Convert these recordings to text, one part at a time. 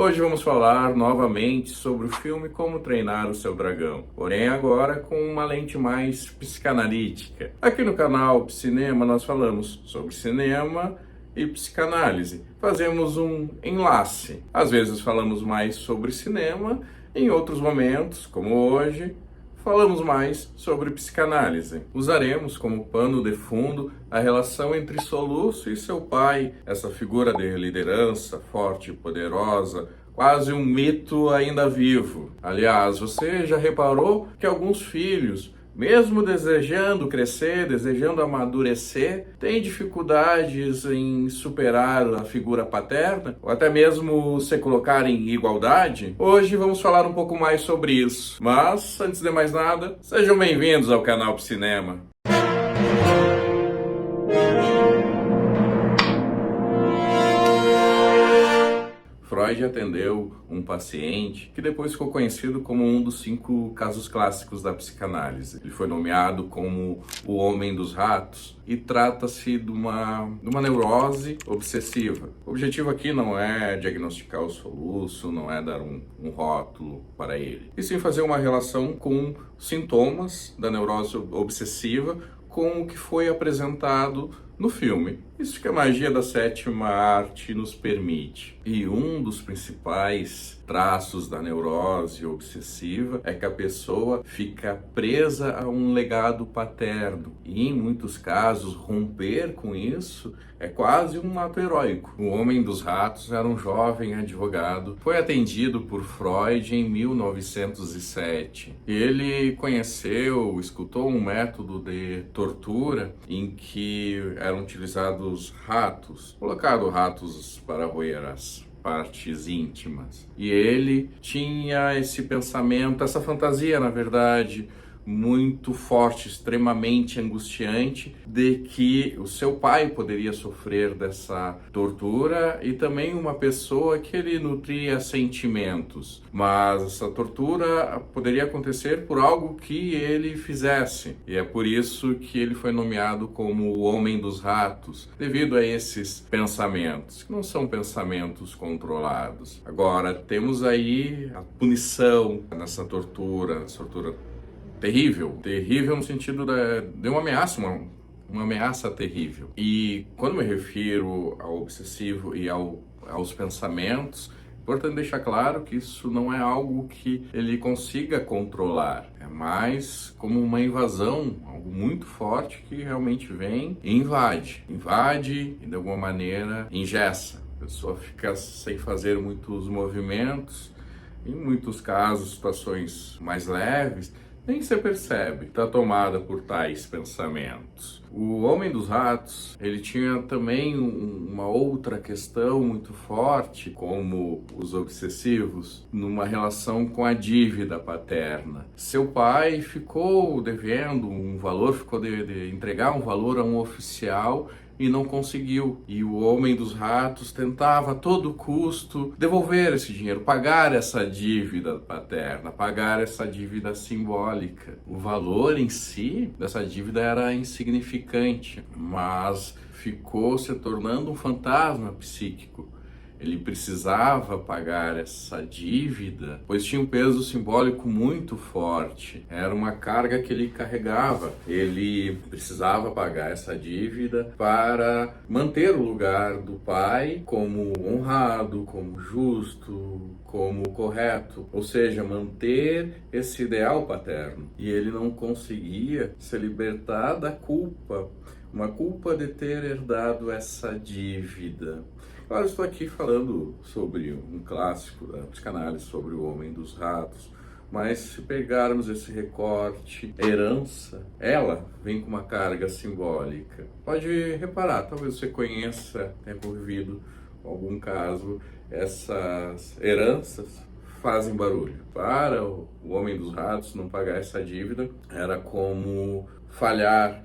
Hoje vamos falar novamente sobre o filme Como Treinar o Seu Dragão, porém agora com uma lente mais psicanalítica. Aqui no canal Psinema nós falamos sobre cinema e psicanálise. Fazemos um enlace. Às vezes falamos mais sobre cinema, em outros momentos, como hoje, falamos mais sobre psicanálise. Usaremos como pano de fundo a relação entre Soluço e seu pai, essa figura de liderança forte e poderosa, quase um mito ainda vivo. Aliás, você já reparou que alguns filhos, mesmo desejando crescer, desejando amadurecer, têm dificuldades em superar a figura paterna, ou até mesmo se colocar em igualdade? Hoje vamos falar um pouco mais sobre isso. Mas, antes de mais nada, sejam bem-vindos ao canal Psinema. Freud atendeu um paciente que depois ficou conhecido como um dos 5 casos clássicos da psicanálise. Ele foi nomeado como o homem dos ratos e trata-se de uma neurose obsessiva. O objetivo aqui não é diagnosticar o soluço, não é dar um rótulo para ele, e sim fazer uma relação com sintomas da neurose obsessiva com o que foi apresentado no filme. Isso que a magia da sétima arte nos permite. E um dos principais traços da neurose obsessiva é que a pessoa fica presa a um legado paterno. E em muitos casos, romper com isso é quase um ato heróico. O Homem dos Ratos era um jovem advogado, foi atendido por Freud em 1907. Ele conheceu, escutou um método de tortura em que eram utilizados ratos, colocado ratos para roer as partes íntimas. E ele tinha esse pensamento, essa fantasia, na verdade, muito forte, extremamente angustiante, de que o seu pai poderia sofrer dessa tortura e também uma pessoa que ele nutria sentimentos. Mas essa tortura poderia acontecer por algo que ele fizesse. E é por isso que ele foi nomeado como o Homem dos Ratos, devido a esses pensamentos, que não são pensamentos controlados. Agora, temos aí a punição nessa tortura, terrível no sentido de uma ameaça, uma ameaça terrível. E quando me refiro ao obsessivo e aos pensamentos, é importante deixar claro que isso não é algo que ele consiga controlar. É mais como uma invasão, algo muito forte que realmente vem e invade e de alguma maneira engessa. A pessoa fica sem fazer muitos movimentos, em muitos casos, situações mais leves, nem se percebe, está tomada por tais pensamentos. O Homem dos Ratos, ele tinha também uma outra questão muito forte, como os obsessivos, numa relação com a dívida paterna. Seu pai ficou devendo um valor, ficou de entregar um valor a um oficial e não conseguiu. E o Homem dos Ratos tentava a todo custo devolver esse dinheiro, pagar essa dívida paterna, pagar essa dívida simbólica. O valor em si dessa dívida era insignificante, mas ficou se tornando um fantasma psíquico. Ele precisava pagar essa dívida, pois tinha um peso simbólico muito forte. Era uma carga que ele carregava. Ele precisava pagar essa dívida para manter o lugar do pai como honrado, como justo, como correto. Ou seja, manter esse ideal paterno. E ele não conseguia se libertar da culpa. Uma culpa de ter herdado essa dívida. Claro, estou aqui falando sobre um clássico da psicanálise, sobre o Homem dos Ratos, mas se pegarmos esse recorte, a herança, ela vem com uma carga simbólica. Pode reparar, talvez você conheça, tenha convivido com algum caso, essas heranças fazem barulho. Para o Homem dos Ratos não pagar essa dívida era como falhar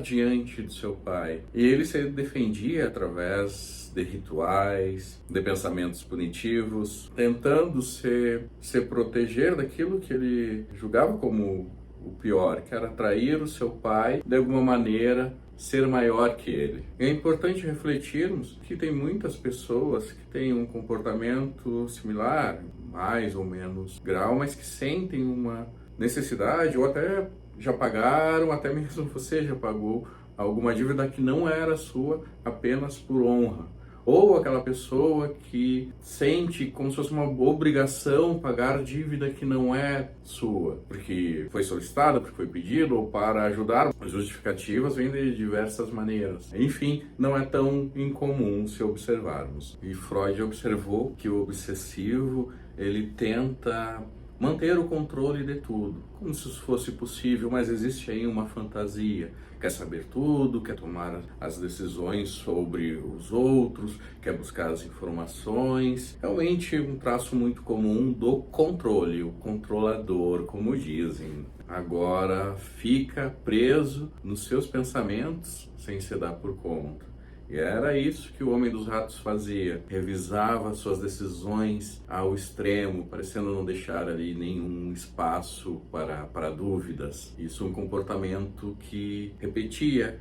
diante do seu pai. E ele se defendia através de rituais, de pensamentos punitivos, tentando se proteger daquilo que ele julgava como o pior, que era trair o seu pai, de alguma maneira ser maior que ele. É importante refletirmos que tem muitas pessoas que têm um comportamento similar, mais ou menos grau, mas que sentem uma necessidade ou até já pagaram, até mesmo você já pagou alguma dívida que não era sua apenas por honra. Ou aquela pessoa que sente como se fosse uma obrigação pagar dívida que não é sua, porque foi solicitada, porque foi pedido, ou para ajudar. As justificativas vêm de diversas maneiras. Enfim, não é tão incomum se observarmos. E Freud observou que o obsessivo, ele tenta manter o controle de tudo, como se isso fosse possível, mas existe aí uma fantasia. Quer saber tudo, quer tomar as decisões sobre os outros, quer buscar as informações. Realmente um traço muito comum do controle, o controlador, como dizem. Agora fica preso nos seus pensamentos sem se dar por conta. E era isso que o Homem dos Ratos fazia, revisava suas decisões ao extremo, parecendo não deixar ali nenhum espaço para dúvidas. Isso é um comportamento que repetia,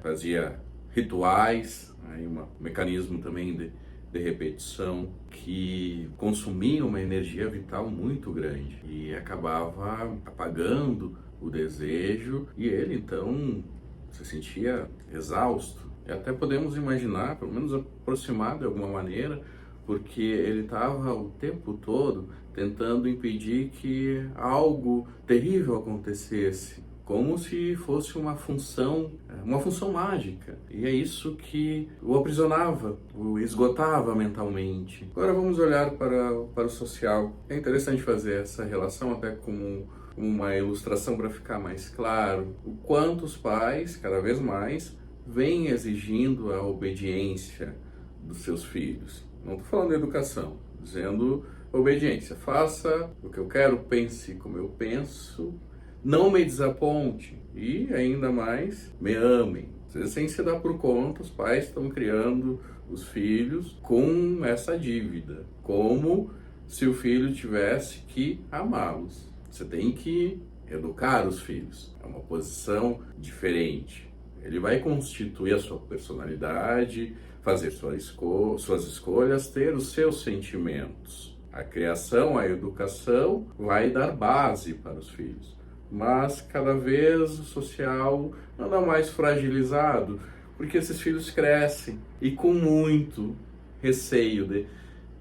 fazia rituais, aí um mecanismo também de repetição que consumia uma energia vital muito grande e acabava apagando o desejo e ele então se sentia exausto. E até podemos imaginar, pelo menos aproximar de alguma maneira, porque ele estava o tempo todo tentando impedir que algo terrível acontecesse, como se fosse uma função mágica. E é isso que o aprisionava, o esgotava mentalmente. Agora vamos olhar para o social. É interessante fazer essa relação até com uma ilustração para ficar mais claro o quanto os pais, cada vez mais, vêm exigindo a obediência dos seus filhos. Não estou falando de educação, dizendo obediência. Faça o que eu quero, pense como eu penso, não me desaponte e, ainda mais, me amem. Sem se dar por conta, os pais estão criando os filhos com essa dívida, como se o filho tivesse que amá-los. Você tem que educar os filhos. É uma posição diferente. Ele vai constituir a sua personalidade, fazer suas escolhas, ter os seus sentimentos. A criação, a educação vai dar base para os filhos. Mas cada vez o social anda mais fragilizado, porque esses filhos crescem e com muito receio de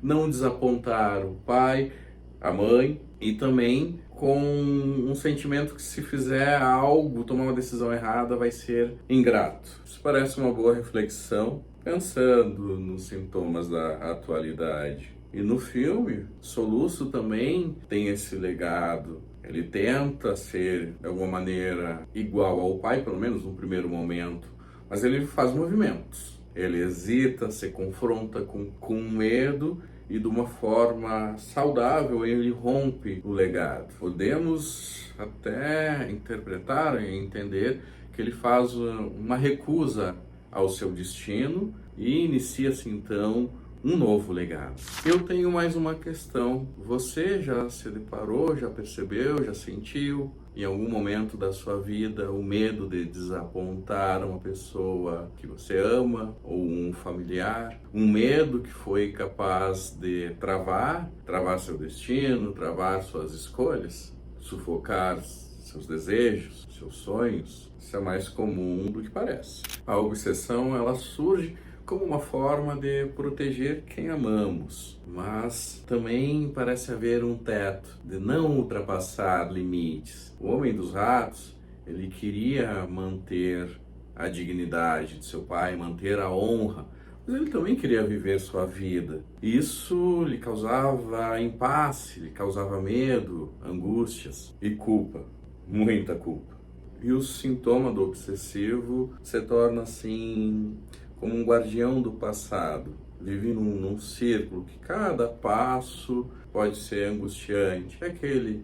não desapontar o pai, a mãe, e também com um sentimento que se fizer algo, tomar uma decisão errada, vai ser ingrato. Isso parece uma boa reflexão, pensando nos sintomas da atualidade. E no filme, Soluço também tem esse legado. Ele tenta ser, de alguma maneira, igual ao pai, pelo menos no primeiro momento, mas ele faz movimentos. Ele hesita, se confronta com medo, e de uma forma saudável ele rompe o legado. Podemos até interpretar e entender que ele faz uma recusa ao seu destino e inicia-se então um novo legado. Eu tenho mais uma questão. Você já se deparou, já percebeu, já sentiu em algum momento da sua vida o medo de desapontar uma pessoa que você ama ou um familiar? Um medo que foi capaz de travar seu destino, travar suas escolhas, sufocar seus desejos, seus sonhos? Isso é mais comum do que parece. A obsessão, ela surge como uma forma de proteger quem amamos, mas também parece haver um teto, de não ultrapassar limites. O Homem dos Ratos, ele queria manter a dignidade de seu pai, manter a honra, mas ele também queria viver sua vida. Isso lhe causava impasse, lhe causava medo, angústias e culpa, muita culpa. E o sintoma do obsessivo se torna assim como um guardião do passado, vive num círculo que cada passo pode ser angustiante. É aquele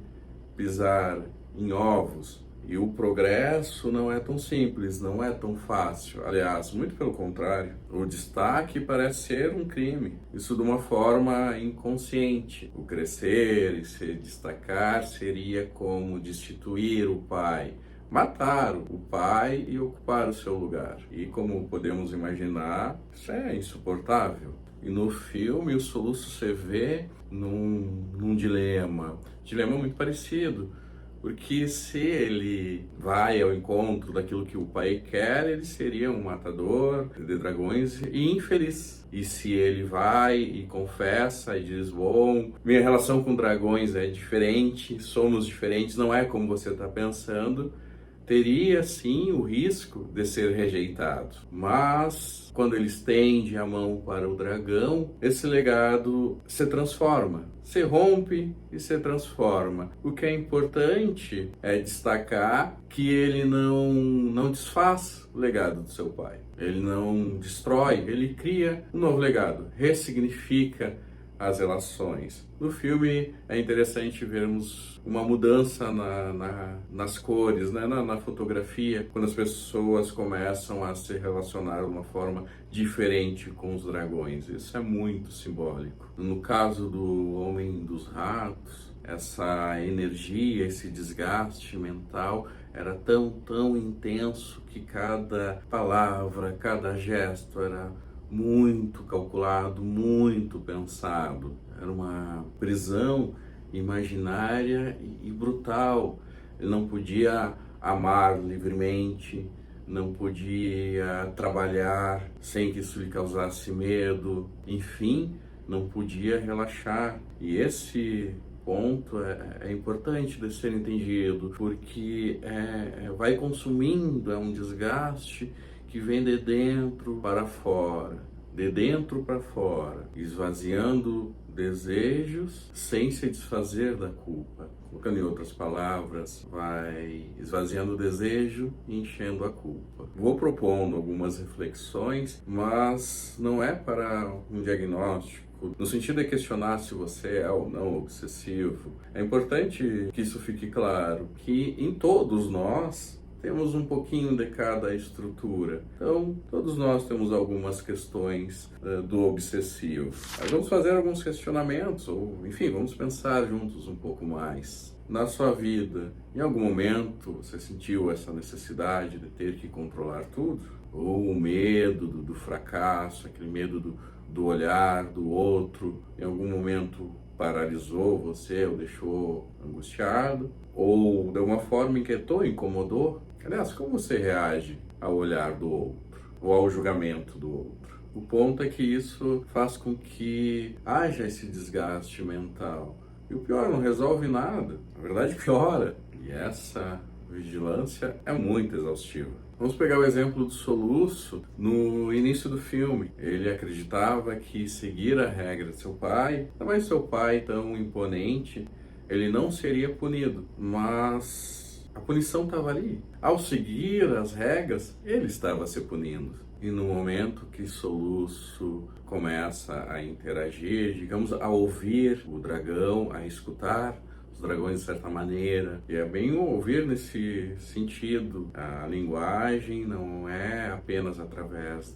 pisar em ovos. E o progresso não é tão simples, não é tão fácil. Aliás, muito pelo contrário. O destaque parece ser um crime. Isso de uma forma inconsciente. O crescer e se destacar seria como destituir o pai, matar o pai e ocupar o seu lugar. E como podemos imaginar, isso é insuportável. E no filme, o Soluço se vê num dilema muito parecido. Porque se ele vai ao encontro daquilo que o pai quer, ele seria um matador de dragões e infeliz. E se ele vai e confessa e diz, bom, minha relação com dragões é diferente, somos diferentes, não é como você está pensando, teria sim o risco de ser rejeitado. Mas quando ele estende a mão para o dragão, esse legado se transforma, se rompe e se transforma. O que é importante é destacar que ele não desfaz o legado do seu pai. Ele não destrói, ele cria um novo legado, ressignifica as relações. No filme é interessante vermos uma mudança nas cores, né? na fotografia, quando as pessoas começam a se relacionar de uma forma diferente com os dragões. Isso é muito simbólico. No caso do Homem dos Ratos, essa energia, esse desgaste mental era tão intenso que cada palavra, cada gesto era muito calculado, muito pensado. Era uma prisão imaginária e brutal. Ele não podia amar livremente, não podia trabalhar sem que isso lhe causasse medo, enfim, não podia relaxar. E esse ponto é importante de ser entendido, porque vai consumindo, é um desgaste que vem de dentro para fora, de dentro para fora, esvaziando desejos sem se desfazer da culpa. Colocando em outras palavras, vai esvaziando o desejo e enchendo a culpa. Vou propondo algumas reflexões, mas não é para um diagnóstico, no sentido de questionar se você é ou não obsessivo. É importante que isso fique claro, que em todos nós temos um pouquinho de cada estrutura. Então, todos nós temos algumas questões do obsessivo. Mas vamos fazer alguns questionamentos, ou enfim, vamos pensar juntos um pouco mais. Na sua vida, em algum momento você sentiu essa necessidade de ter que controlar tudo? Ou o medo do fracasso, aquele medo do olhar do outro, em algum momento paralisou você ou deixou angustiado? Ou de alguma forma inquietou, incomodou? Aliás, como você reage ao olhar do outro ou ao julgamento do outro? O ponto é que isso faz com que haja esse desgaste mental. E o pior, não resolve nada. Na verdade, piora. E essa vigilância é muito exaustiva. Vamos pegar o exemplo do Soluço no início do filme. Ele acreditava que seguir a regra de seu pai, também seu pai tão imponente, ele não seria punido. Mas a punição estava ali. Ao seguir as regras, ele estava se punindo. E no momento que Soluço começa a interagir, digamos, a ouvir o dragão, a escutar os dragões de certa maneira, e é bem ouvir nesse sentido. A linguagem não é apenas através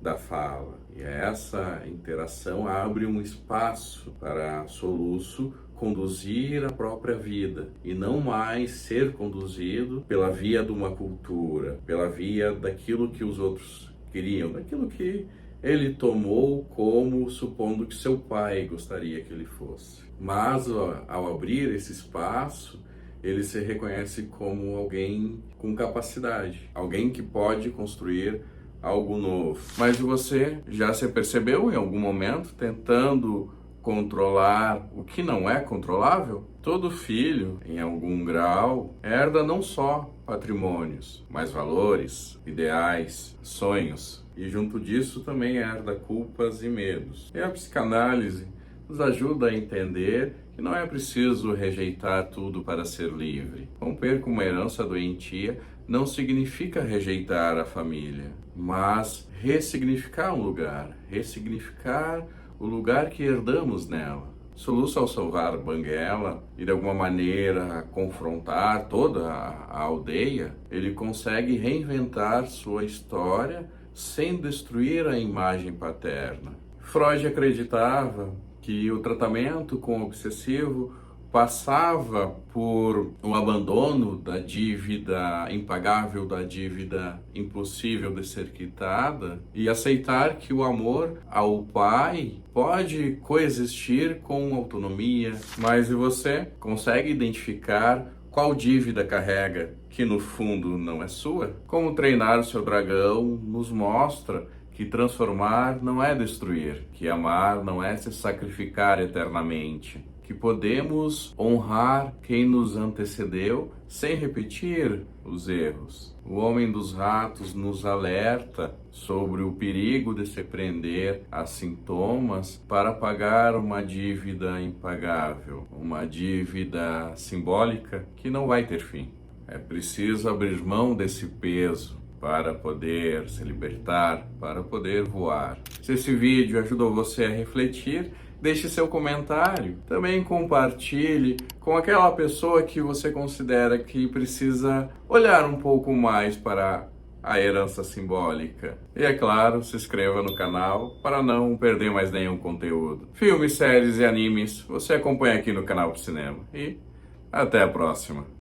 da fala. E essa interação abre um espaço para Soluço conduzir a própria vida e não mais ser conduzido pela via de uma cultura, pela via daquilo que os outros queriam, daquilo que ele tomou como supondo que seu pai gostaria que ele fosse. Mas ao abrir esse espaço, ele se reconhece como alguém com capacidade, alguém que pode construir algo novo. Mas você já se percebeu em algum momento tentando controlar o que não é controlável? Todo filho, em algum grau, herda não só patrimônios, mas valores, ideais, sonhos. E junto disso também herda culpas e medos. E a psicanálise nos ajuda a entender que não é preciso rejeitar tudo para ser livre. Romper com uma herança doentia não significa rejeitar a família, mas ressignificar um lugar, ressignificar o lugar que herdamos nela. Soluço, ao salvar Banguela e de alguma maneira confrontar toda a aldeia, ele consegue reinventar sua história sem destruir a imagem paterna. Freud acreditava que o tratamento com o obsessivo passava por um abandono da dívida impagável, da dívida impossível de ser quitada, e aceitar que o amor ao pai pode coexistir com autonomia. Mas e você? Consegue identificar qual dívida carrega que no fundo não é sua? Como treinar o seu dragão nos mostra que transformar não é destruir, que amar não é se sacrificar eternamente, que podemos honrar quem nos antecedeu sem repetir os erros. O Homem dos Ratos nos alerta sobre o perigo de se prender a sintomas para pagar uma dívida impagável, uma dívida simbólica que não vai ter fim. É preciso abrir mão desse peso para poder se libertar, para poder voar. Se esse vídeo ajudou você a refletir, deixe seu comentário. Também compartilhe com aquela pessoa que você considera que precisa olhar um pouco mais para a herança simbólica. E é claro, se inscreva no canal para não perder mais nenhum conteúdo. Filmes, séries e animes você acompanha aqui no Canal Pro Cinema. E até a próxima!